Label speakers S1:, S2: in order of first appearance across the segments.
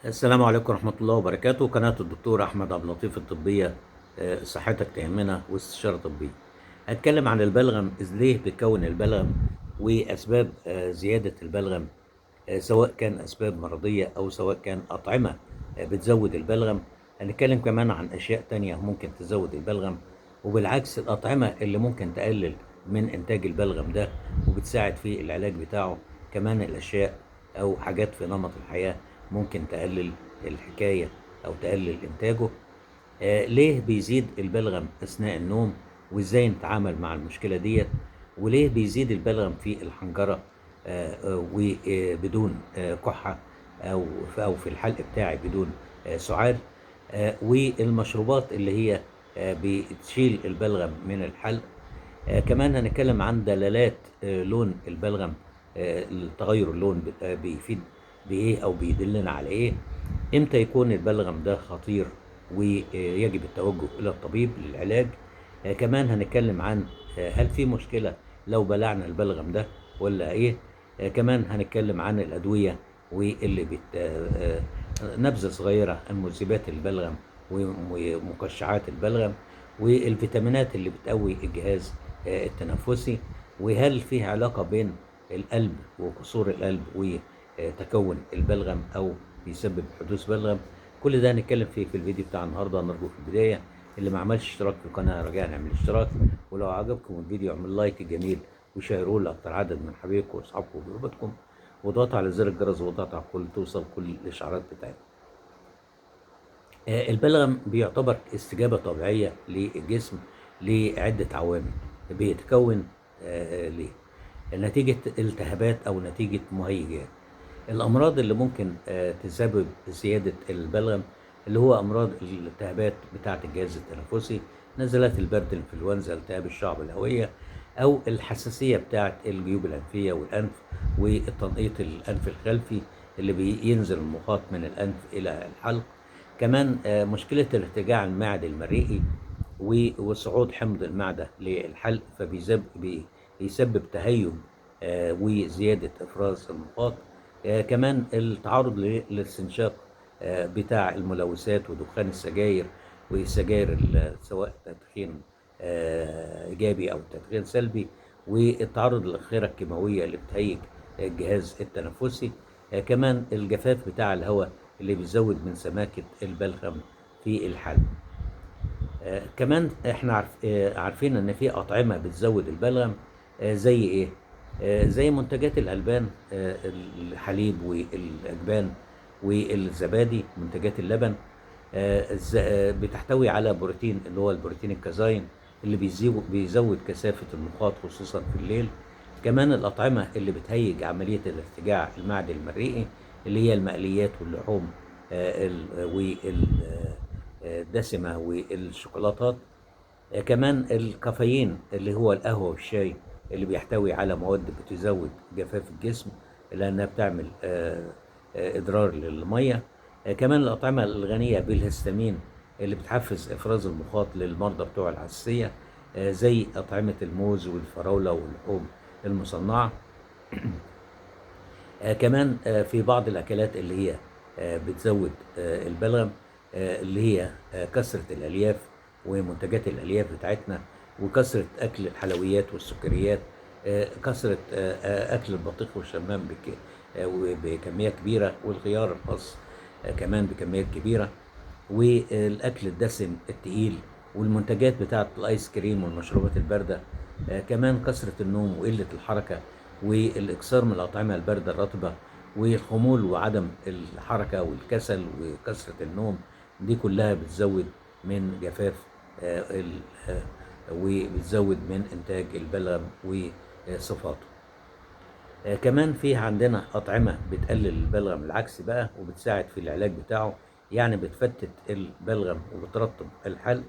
S1: السلام عليكم ورحمة الله وبركاته. قناة الدكتور أحمد عبد اللطيف الطبية. صحتك تهمنا واستشارة طبية. هتكلم عن البلغم، ليه بتكون البلغم وأسباب زيادة البلغم، سواء كان أسباب مرضية أو سواء كان أطعمة بتزود البلغم. هنتكلم كمان عن أشياء تانية ممكن تزود البلغم، وبالعكس الأطعمة اللي ممكن تقلل من إنتاج البلغم ده وبتساعد في العلاج بتاعه. كمان الأشياء أو حاجات في نمط الحياة ممكن تقلل الحكاية أو تقلل إنتاجه. ليه بيزيد البلغم أثناء النوم، وإزاي نتعامل مع المشكلة ديت، وليه بيزيد البلغم في الحنجرة وبدون كحة، أو في الحلق بتاعي بدون سعال. والمشروبات اللي هي بتشيل البلغم من الحلق. كمان هنتكلم عن دلالات لون البلغم. تغير اللون بيفيد بإيه أو بيدلنا على إيه. إمتى يكون البلغم ده خطير ويجب التوجه إلى الطبيب للعلاج. كمان هنتكلم عن هل في مشكلة لو بلعنا البلغم ده ولا إيه. كمان هنتكلم عن الأدوية واللي نبذة صغيرة عن مذيبات البلغم ومقشعات البلغم، والفيتامينات اللي بتقوي الجهاز التنفسي، وهل فيه علاقة بين القلب وكسور القلب وتكون البلغم أو بيسبب حدوث بلغم. كل ده هنتكلم فيه في الفيديو بتاع النهارده. نرجو في البداية اللي ما عملش اشتراك في القناة رجاء نعمل اشتراك، ولو عجبكم الفيديو اعمل لايك جميل وشيروه لأكتر عدد من حبايبكم وأصحابكم وجروباتكم، وضغط على زر الجرس وضغط على كل توصل كل الإشعارات بتاعتنا. البلغم بيعتبر استجابة طبيعية للجسم لعدة عوامل بيتكون ليه نتيجة التهابات أو نتيجة مهيجات. الأمراض اللي ممكن تسبب زيادة البلغم اللي هو أمراض الالتهابات بتاعة الجهاز التنفسي، نزلات البرد، الإنفلونزا، التهاب الشعب الهوية، أو الحساسية بتاعة الجيوب الأنفية والأنف، والتنقيط الأنف الخلفي اللي بينزل المخاط من الأنف إلى الحلق. كمان مشكلة الارتجاع المعدي المريئي وصعود حمض المعدة للحلق، فبيسبب تهيج وزيادة إفراز المخاط. كمان التعرض للاستنشاق بتاع الملوثات ودخان السجاير والسجاير سواء تدخين إيجابي أو تدخين سلبي، والتعرض للأخيرة الكيماوية اللي بتهيج الجهاز التنفسي. كمان الجفاف بتاع الهواء اللي بيزود من سماكة البلغم في الحلق. كمان احنا عارفين ان في اطعمه بتزود البلغم. زي ايه؟ زي منتجات الالبان، الحليب والاجبان والزبادي، منتجات اللبن. بتحتوي على بروتين اللي هو البروتين الكازاين اللي بيزود كثافه المخاط خصوصا في الليل. كمان الاطعمه اللي بتهيج عمليه الارتجاع المعدي المريئي اللي هي المقليات واللحوم الدسمة والشوكولاتات. كمان الكافيين اللي هو القهوة والشاي اللي بيحتوي على مواد بتزود جفاف الجسم لأنها بتعمل إضرار للمية. كمان الأطعمة الغنية بالهستامين اللي بتحفز إفراز المخاط للمرضى بتوع الحساسية، زي أطعمة الموز والفراولة واللحوم المصنعة. كمان في بعض الأكلات اللي هي بتزود البلغم، اللي هي كثرة الألياف ومنتجات الألياف بتاعتنا، وكثرة أكل الحلويات والسكريات، كثرة أكل البطيخ والشمام بكمية كبيرة، والخيار الخاص كمان بكميات كبيرة، والأكل الدسم التقيل، والمنتجات بتاعة الآيس كريم والمشروبات الباردة. كمان كثرة النوم وقلة الحركة والإكثار من الأطعمة الباردة الرطبة والخمول وعدم الحركة والكسل وكثرة النوم، دي كلها بتزود من جفاف وبتزود من إنتاج البلغم وصفاته. كمان في عندنا أطعمة بتقلل البلغم العكسي بقى وبتساعد في العلاج بتاعه، يعني بتفتت البلغم وبترطب الحلق.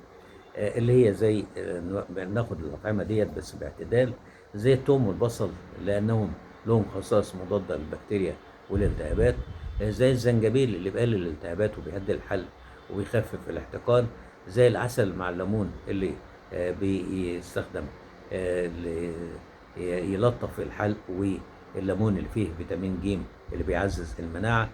S1: اللي هي زي ناخد الأطعمة ديت بس باعتدال، زي الثوم والبصل لأنهم لهم خصائص مضادة للبكتيريا والالتهابات. زي الزنجبيل اللي بيقلل الالتهابات وبيهدي الحلق وبيخفف الاحتقان. زي العسل مع الليمون اللي بيستخدم يلطف الحلق، والليمون اللي فيه فيتامين ج اللي بيعزز المناعة.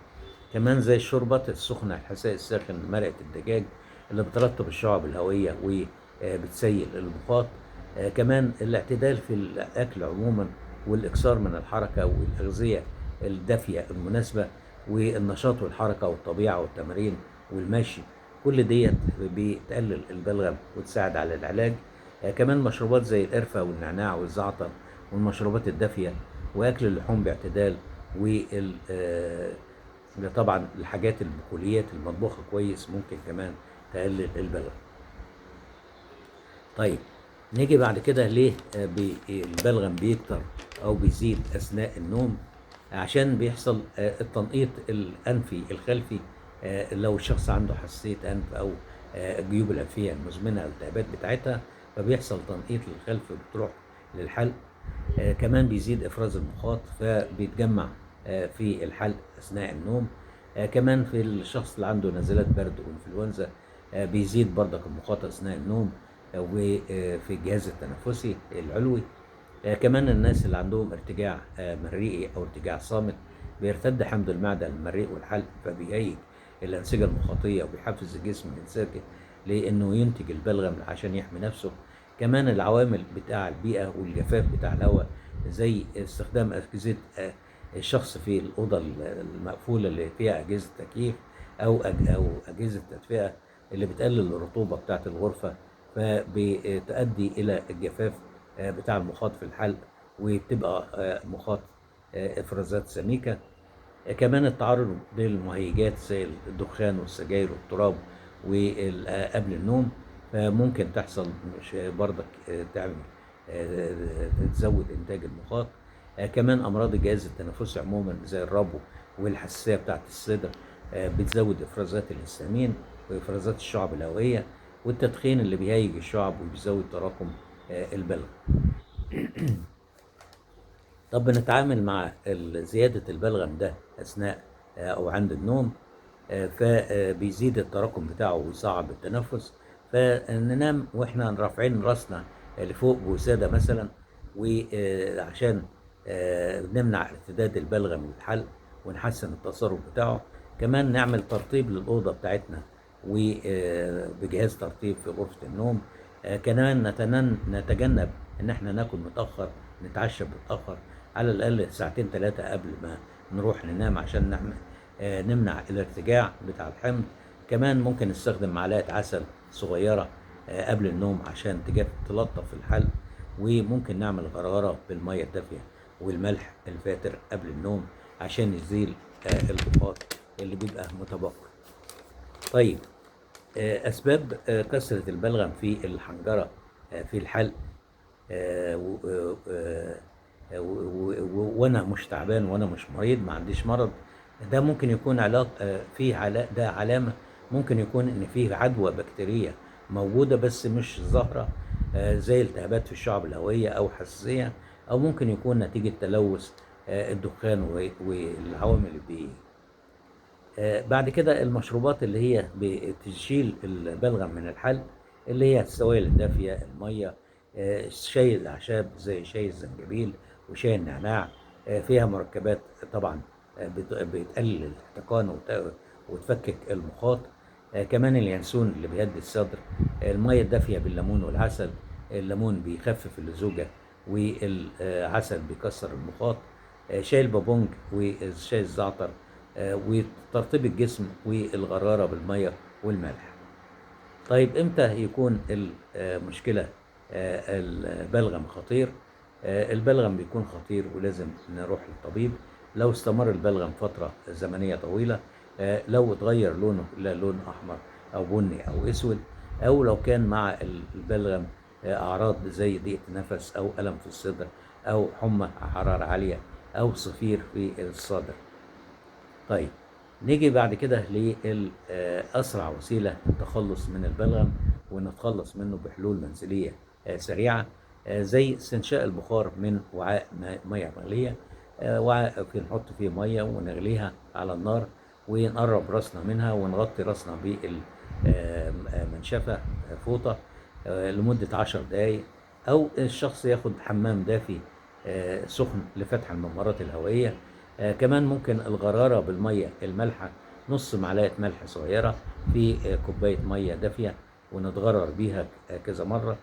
S1: كمان زي الشوربات السخنة، الحساء الساخن، مرقة الدجاج اللي بترطب الشعب الهوية وبتسيل المخاط. كمان الاعتدال في الأكل عموما، والإكثار من الحركة والأغذية الدافية المناسبة، والنشاط والحركة والطبيعة والتمارين والمشي، كل ديت بتقلل البلغم وتساعد على العلاج. كمان مشروبات زي القرفة والنعناع والزعتر والمشروبات الدافية، وأكل اللحوم باعتدال، طبعا الحاجات البقوليات المطبوخة كويس ممكن كمان تقلل البلغم. طيب نيجي بعد كده ليه البلغم بيكتر او بيزيد اثناء النوم؟ عشان بيحصل التنقيط الانفي الخلفي. لو الشخص عنده حساسيه انف او الجيوب الانفيه المزمنه الالتهابات بتاعتها، فبيحصل تنقيط للخلف بتروح للحلق. كمان بيزيد افراز المخاط فبيتجمع في الحلق اثناء النوم. كمان في الشخص اللي عنده نزلات برد وانفلونزا بيزيد بردك المخاط اثناء النوم وفي الجهاز التنفسي العلوي. كمان الناس اللي عندهم ارتجاع مريئي او ارتجاع صامت بيرتد حمض المعده للمريء والحلق، فبيهيج الانسجه المخاطيه وبيحفز الجسم الانسجه لانه ينتج البلغم عشان يحمي نفسه. كمان العوامل بتاع البيئه والجفاف بتاع الهواء، زي استخدام اجهزه الشخص في الاوضه المقفوله اللي فيها اجهزه تكييف او اجهزه تدفئه اللي بتقلل الرطوبه بتاعه الغرفه، فبتؤدي الى الجفاف بتاع المخاط في الحلق، وبتبقى مخاط افرازات سميكه. كمان التعرض للمهيجات زي الدخان والسجاير والتراب وقبل النوم، فممكن تحصل مش برضك تعمل تزود انتاج المخاط. كمان امراض الجهاز التنفسي عموما زي الربو والحساسيه بتاعه الصدر بتزود افرازات الهستامين وافرازات الشعب الهوائيه، والتدخين اللي بيهيج الشعب وبيزود تراكم البلغم. طب بنتعامل مع زيادة البلغم ده أثناء أو عند النوم، فبيزيد التراكم بتاعه ويصعب التنفس، فننام واحنا رافعين راسنا لفوق بوسادة مثلا، وعشان نمنع ارتداد البلغم للحلق ونحسن التصرف بتاعه. كمان نعمل ترطيب للأوضة بتاعتنا وبجهاز ترطيب في غرفة النوم. كمان نتجنب ان احنا ناكل متأخر، نتعشى متأخر، على الأقل ساعتين 3 قبل ما نروح ننام عشان نمنع الارتجاع بتاع الحمض. كمان ممكن نستخدم معلقة عسل صغيرة قبل النوم عشان تلطف الحلق، وممكن نعمل غرغرة بالمية الدافية والملح الفاتر قبل النوم عشان يزيل الضغط اللي بيبقى متبقي. طيب أسباب كثرة البلغم في الحنجرة في الحلق، وانا مش تعبان وانا مش مريض ما عنديش مرض، ده ممكن يكون ده علامة ممكن يكون ان فيه عدوى بكتيرية موجودة بس مش ظاهرة، زي التهابات في الشعب الهوائية او حساسية، او ممكن يكون نتيجة تلوث الدخان والعوامل البيئية. بعد كده المشروبات اللي هي بتشيل البلغم من الحلق، اللي هي السوائل الدافية، المية، شاي الأعشاب زي شاي الزنجبيل وشاي النعناع، فيها مركبات طبعا بتقلل الاحتقان وتفكك المخاط. كمان اليانسون اللي بيهدي الصدر، المية الدافية بالليمون والعسل، الليمون بيخفف اللزوجة والعسل بيكسر المخاط، شاي البابونج وشاي الزعتر، وترطيب الجسم والغرارة بالمية والملح. طيب امتى يكون المشكلة البلغم خطير؟ البلغم بيكون خطير ولازم نروح للطبيب لو استمر البلغم فترة زمنية طويلة، لو اتغير لونه إلى لون أحمر أو بني أو أسود، أو لو كان مع البلغم أعراض زي ضيق نفس أو ألم في الصدر أو حمى حرارة عالية أو صفير في الصدر. طيب نيجي بعد كده لأسرع وسيلة للتخلص من البلغم ونتخلص منه بحلول منزلية سريعة، زي استنشاء البخار من وعاء مياه مغلية. وعاء نحط فيه مية ونغليها على النار ونقرب راسنا منها ونغطي راسنا بالمنشفة فوطة لمدة 10 دقايق، أو الشخص ياخد حمام دافي سخن لفتح الممرات الهوائية. كمان ممكن الغرارة بالمية المالحة نص معلقة ملح صغيرة في كوباية مية دافية، ونتغرر بيها كذا مرة.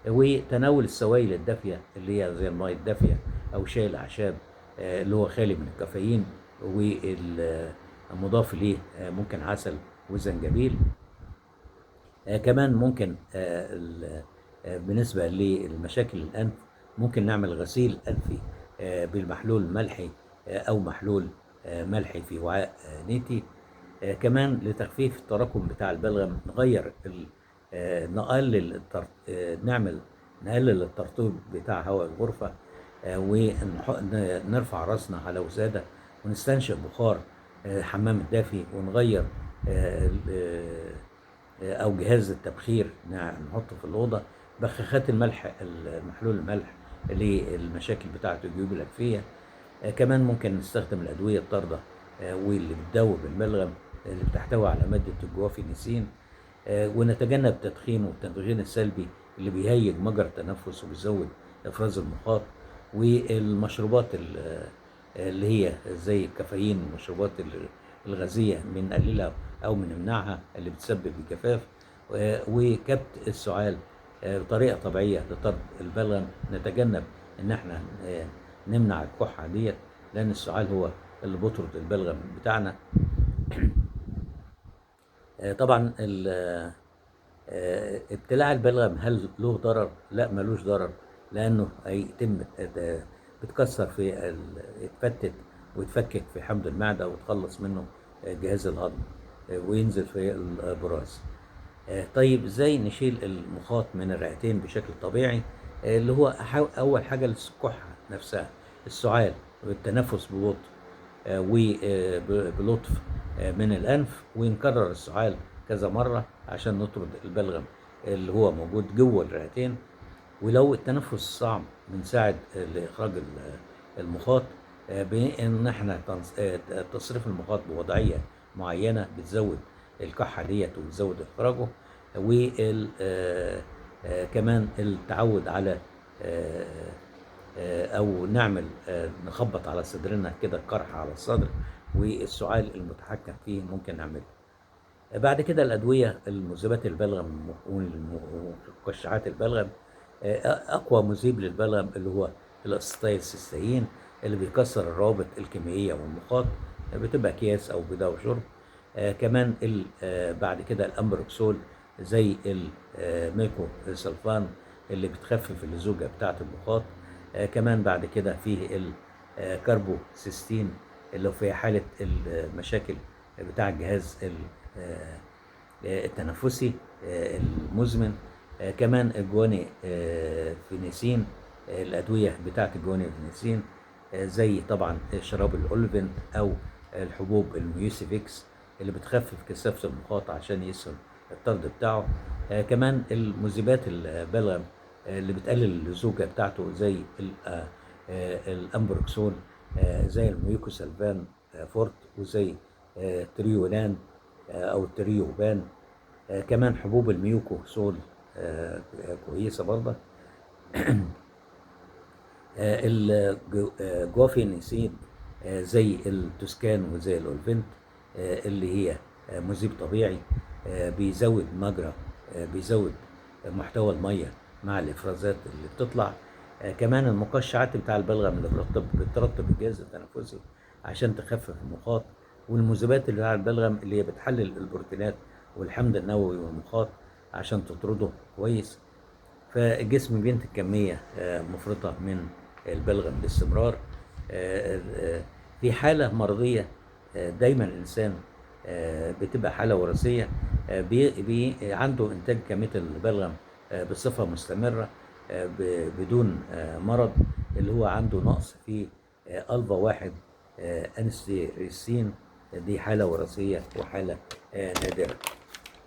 S1: وتناول السوائل الدافية اللي هي زي المية الدافية أو شاي الأعشاب اللي هو خالي من الكافيين، والمضاف إليه ممكن عسل وزنجبيل. كمان ممكن بالنسبة للمشاكل الأنف ممكن نعمل غسيل أنفي بالمحلول الملحي أو محلول ملحي في وعاء نيتي. كمان لتخفيف التراكم بتاع البلغم نغير نقلل نقلل الترطيب بتاع هواء الغرفة، ونرفع راسنا على وسادة، ونستنشق بخار حمام الدافي، ونغير او جهاز التبخير نحطه في الاوضه. بخاخات الملح، محلول الملح للمشاكل بتاعه الجيوب الانفيه. كمان ممكن نستخدم الادويه الطارده واللي بتدوب البلغم اللي بتحتوي على ماده الجوافينيسين. ونتجنب التدخين والتدخين السلبي اللي بيهيج مجرى التنفس وبيزود افراز المخاط. والمشروبات اللي هي زي الكافيين والمشروبات الغازيه بنقللها او بنمنعها اللي بتسبب الجفاف. وكبت السعال بطريقه طبيعيه لطرد البلغم. نتجنب ان احنا نمنع الكحه ديت، لان السعال هو اللي بيطرد البلغم بتاعنا. طبعا ابتلاع البلغم هل له ضرر؟ لا، ملوش ضرر، لانه هيتم بتكسر يتفتت ويتفكك في حمض المعده وتخلص منه جهاز الهضم وينزل في البراز. طيب ازاي نشيل المخاط من الرئتين بشكل طبيعي؟ اللي هو اول حاجه الكحه نفسها، السعال والتنفس ببطء وبلطف من الانف، ونكرر السعال كذا مره عشان نطرد البلغم اللي هو موجود جوه الرئتين. ولو التنفس صعب بنساعد لاخراج المخاط بان احنا تصريف المخاط بوضعيه معينه بتزود الكحه ديت وبتزود اخراجه. وكمان التعود على او نعمل نخبط على صدرنا كده، القرح على الصدر والسعال المتحكم فيه ممكن نعمله. بعد كده الادويه المذيبات البلغم ومقشعات البلغم. اقوى مذيب للبلغم اللي هو الاسيتايلسيستين اللي بيكسر الروابط الكيميائيه والمخاط، بتبقى اكياس او بدواء شرب. كمان بعد كده الامبروكسول زي الميكو سلفان اللي بتخفف اللزوجه بتاعه المخاط. كمان بعد كده فيه الكربوسيستين اللي في حاله المشاكل بتاع الجهاز التنفسي المزمن. كمان الجواني فينيسين، الأدوية بتاعة الجواني فينيسين زي طبعا شراب الأولفنت أو الحبوب الميوسيفيكس اللي بتخفف كثافة المخاط عشان يسهل الطرد بتاعه. كمان المذيبات البلغم اللي بتقلل اللزوجة بتاعته زي الأمبروكسول، زي الميوكوسلفان فورت، وزي تريولان او التريوبان. كمان حبوب الميوكو سول كويسه برضه. الجوافينيسين زي التوسكان وزي الاولفنت اللي هي مذيب طبيعي بيزود محتوى الميه مع الافرازات اللي بتطلع. كمان المقشعات بتاع البلغم اللي بترطب الجهاز التنفسي عشان تخفف المخاط. والمذيبات اللي على البلغم اللي هي بتحلل البروتينات والحمض النووي والمخاط عشان تطرده كويس. فالجسم بينتج كمية مفرطة من البلغم باستمرار. في حالة مرضية دايما الإنسان بتبقى حالة وراثية عنده إنتاج كمية البلغم بصفة مستمرة بدون مرض، اللي هو عنده نقص في ألفا 1 أنستيريسين. دي حالة وراثية وحالة نادرة.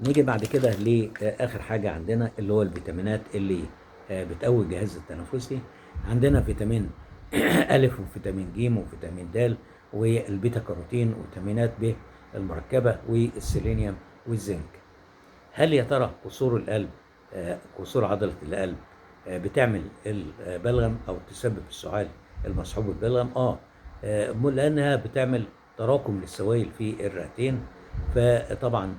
S1: نيجي بعد كده لآخر حاجة عندنا اللي هو الفيتامينات اللي بتقوي الجهاز التنفسي. عندنا فيتامين ألف وفيتامين ج وفيتامين د والبيتا كاروتين وفيتامينات ب المركبة والسيلينيوم والزنك. هل يا ترى قصور القلب، قصور عضلة القلب بتعمل البلغم أو تسبب السعال المصحوب بالبلغم؟ لأنها بتعمل تراكم للسوائل في الرئتين. فطبعا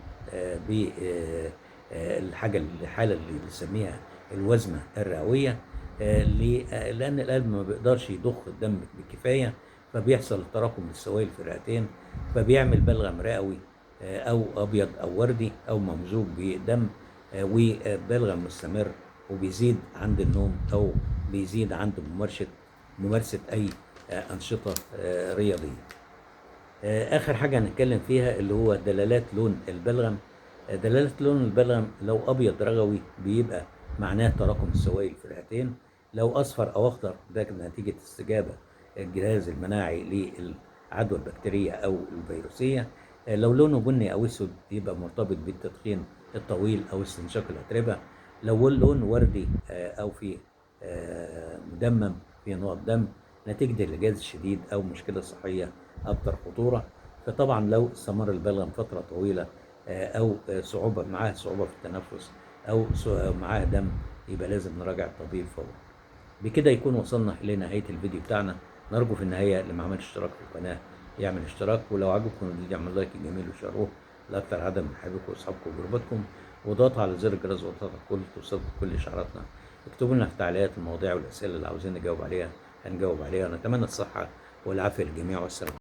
S1: الحالة اللي بنسميها الوزمة الرئوية، لأن القلب ما بيقدرش يضخ الدم بكفاية، فبيحصل تراكم للسوائل في الرئتين، فبيعمل بلغم رئوي أو أبيض أو وردي أو ممزوج بدم، وبلغم مستمر، وبيزيد عند النوم أو بيزيد عند ممارسة أي أنشطة رياضية. آخر حاجة هنتكلم فيها اللي هو دلالات لون البلغم. دلالات لون البلغم لو أبيض رغوي بيبقى معناه تراكم السوائل في الرئتين، لو أصفر أو أخضر ده نتيجة استجابة الجهاز المناعي للعدوى البكتيرية أو الفيروسية. لو لونه بني أو أسود يبقى مرتبط بالتدخين الطويل أو استنشاق الأتربة. لو اللون وردي أو في مدمم في نوع دم نتيجة الإجهاد الشديد أو مشكلة صحية أكثر خطورة. فطبعا لو استمر البلغم فترة طويلة أو معاه صعوبة في التنفس أو معاه دم، يبقى لازم نراجع الطبيب فورا. بكده يكون وصلنا لنهاية الفيديو بتاعنا. نرجو في النهاية اللي ما عملش اشتراك في القناة يعمل اشتراك، ولو عجبكم الفيديو يعمل لايك جميل وشاروه لأكثر عدد من حبايبكم وأصحابكم وجروباتكم، وضغط على زر الجرس وضغط الكل توصلكم كل إشعاراتنا. اكتبوا لنا في التعليقات المواضيع والأسئلة اللي عاوزين نجاوب عليها، هنجاوب عليها. ونتمنى الصحة والعافية للجميع، والسلام.